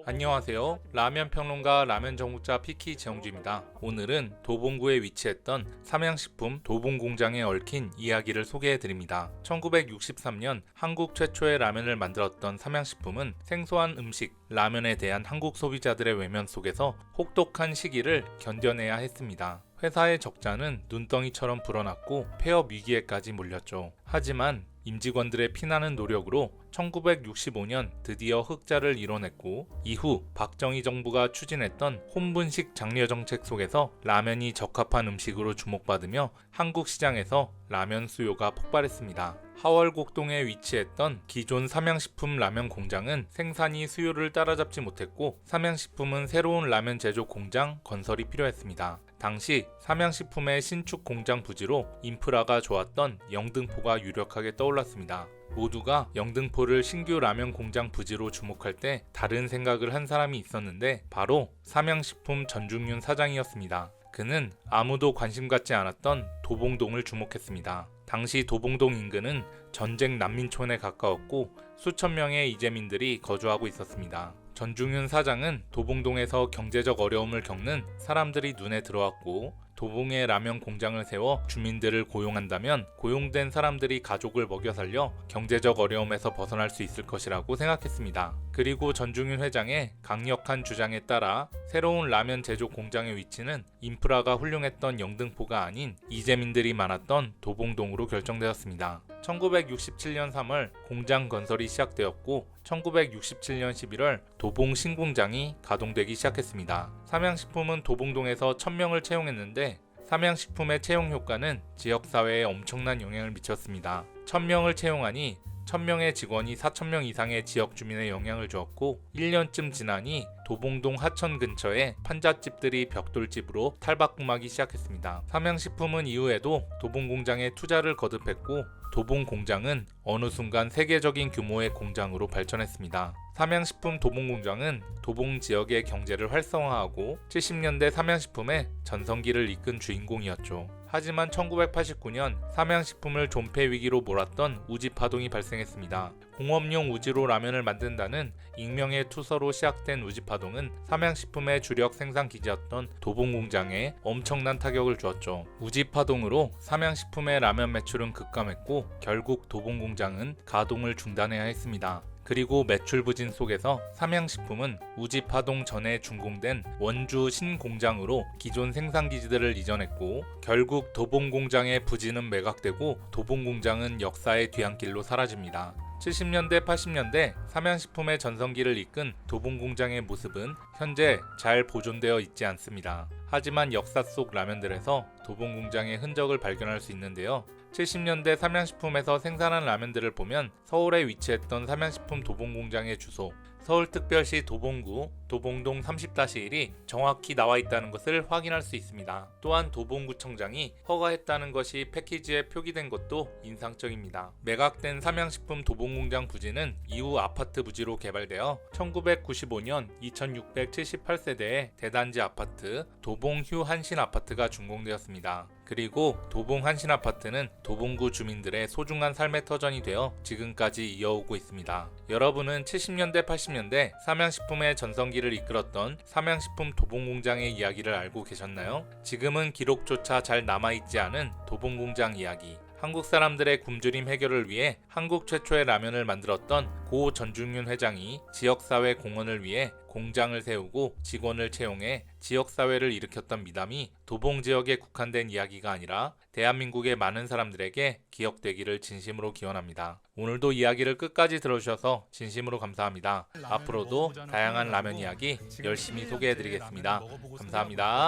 안녕하세요. 라면 평론가 라면 전국자 피키 재홍주입니다. 오늘은 도봉구에 위치했던 삼양식품 도봉공장에 얽힌 이야기를 소개해드립니다. 1963년 한국 최초의 라면을 만들었던 삼양식품은 생소한 음식, 라면에 대한 한국 소비자들의 외면 속에서 혹독한 시기를 견뎌내야 했습니다. 회사의 적자는 눈덩이처럼 불어났고 폐업 위기에까지 몰렸죠. 하지만 임직원들의 피나는 노력으로 1965년 드디어 흑자를 이뤄냈고, 이후 박정희 정부가 추진했던 혼분식 장려 정책 속에서 라면이 적합한 음식으로 주목받으며 한국 시장에서 라면 수요가 폭발했습니다. 하월곡동에 위치했던 기존 삼양식품 라면 공장은 생산이 수요를 따라잡지 못했고, 삼양식품은 새로운 라면 제조 공장 건설이 필요했습니다. 당시 삼양식품의 신축 공장 부지로 인프라가 좋았던 영등포가 유력하게 떠올랐습니다. 모두가 영등포를 신규 라면 공장 부지로 주목할 때 다른 생각을 한 사람이 있었는데 바로 삼양식품 전중윤 사장이었습니다. 그는 아무도 관심 갖지 않았던 도봉동을 주목했습니다. 당시 도봉동 인근은 전쟁 난민촌에 가까웠고 수천 명의 이재민들이 거주하고 있었습니다. 전중윤 사장은 도봉동에서 경제적 어려움을 겪는 사람들이 눈에 들어왔고, 도봉에 라면 공장을 세워 주민들을 고용한다면 고용된 사람들이 가족을 먹여 살려 경제적 어려움에서 벗어날 수 있을 것이라고 생각했습니다. 그리고 전중윤 회장의 강력한 주장에 따라 새로운 라면 제조 공장의 위치는 인프라가 훌륭했던 영등포가 아닌 이재민들이 많았던 도봉동으로 결정되었습니다. 1967년 3월 공장 건설이 시작되었고 1967년 11월 도봉 신공장이 가동되기 시작했습니다. 삼양식품은 도봉동에서 1000명을 채용했는데 삼양식품의 채용 효과는 지역사회에 엄청난 영향을 미쳤습니다. 1000명을 채용하니 1000명의 직원이 4000명 이상의 지역 주민에 영향을 주었고, 1년쯤 지나니 도봉동 하천 근처에 판잣집들이 벽돌집으로 탈바꿈하기 시작했습니다. 삼양식품은 이후에도 도봉공장에 투자를 거듭했고, 도봉공장은 어느 순간 세계적인 규모의 공장으로 발전했습니다. 삼양식품 도봉공장은 도봉 지역의 경제를 활성화하고 70년대 삼양식품의 전성기를 이끈 주인공이었죠. 하지만 1989년 삼양식품을 존폐 위기로 몰았던 우지파동이 발생했습니다. 공업용 우지로 라면을 만든다는 익명의 투서로 시작된 우지파동은 삼양식품의 주력 생산 기지였던 도봉공장에 엄청난 타격을 주었죠. 우지파동으로 삼양식품의 라면 매출은 급감했고 결국 도봉공장은 가동을 중단해야 했습니다. 그리고 매출 부진 속에서 삼양식품은 우지파동 전에 준공된 원주 신공장으로 기존 생산기지들을 이전했고, 결국 도봉공장의 부진은 매각되고 도봉공장은 역사의 뒤안길로 사라집니다. 70년대 80년대 삼양식품의 전성기를 이끈 도봉공장의 모습은 현재 잘 보존되어 있지 않습니다. 하지만 역사 속 라면들에서 도봉공장의 흔적을 발견할 수 있는데요. 70년대 삼양식품에서 생산한 라면들을 보면 서울에 위치했던 삼양식품 도봉공장의 주소, 서울특별시 도봉구 도봉동 30-1이 정확히 나와 있다는 것을 확인할 수 있습니다. 또한 도봉구청장이 허가했다는 것이 패키지에 표기된 것도 인상적입니다. 매각된 삼양식품 도봉공장 부지는 이후 아파트 부지로 개발되어 1995년 2678세대의 대단지 아파트 도봉휴 한신아파트가 준공되었습니다. 그리고 도봉 한신아파트는 도봉구 주민들의 소중한 삶의 터전이 되어 지금까지 이어오고 있습니다. 여러분은 70년대 80년대 삼양식품의 전성기를 이끌었던 삼양식품 도봉공장의 이야기를 알고 계셨나요? 지금은 기록조차 잘 남아있지 않은 도봉공장 이야기, 한국 사람들의 굶주림 해결을 위해 한국 최초의 라면을 만들었던 고 전중윤 회장이 지역사회 공헌을 위해 공장을 세우고 직원을 채용해 지역사회를 일으켰던 미담이 도봉 지역에 국한된 이야기가 아니라 대한민국의 많은 사람들에게 기억되기를 진심으로 기원합니다. 오늘도 이야기를 끝까지 들어주셔서 진심으로 감사합니다. 앞으로도 다양한 라면 이야기 열심히 소개해드리겠습니다. 감사합니다.